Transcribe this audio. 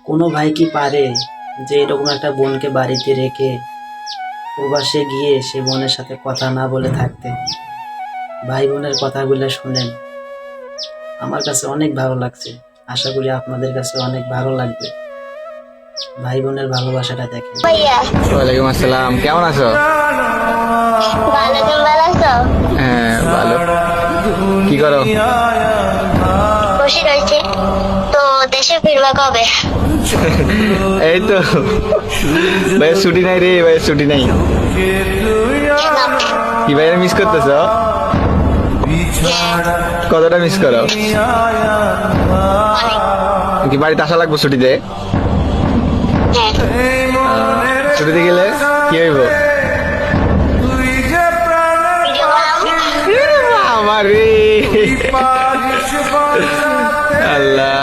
কোনো ভাই কি পারে যে এরকম একটা বোনকে বাড়িতে রেখে প্রবাসে গিয়ে সে বোনের সাথে কথা না বলে থাকতে? ভাই বোনের কথাগুলো শুনেন, আমার কাছে অনেক ভালো লাগছে। আশা করি আপনাদের কাছে অনেক ভালো লাগবে। ভাই বোনের ভালোবাসাটা দেখেন। ভাইয়া ওয়ালাইকুম আসসালাম, কেমন আছো? ভালো, তুমি ভালো আছো? হ্যাঁ ভালো। কি করো? বসে রয়েছি। তো দেশে ফিরবা কবে? এই তো ভাইয়ের ছুটি নাই রে, ভাইয়ের ছুটি নাই। কেন? কি ভাইয়ের মিস করতেছ? কতটা মিস করো? অনেক। কি বাড়িতে আসা লাগবে ছুটিতে? হ্যাঁ। ছুটিতে গেলে কি হইব? ভিডিও বানাবো। আমার রে আল্লাহ।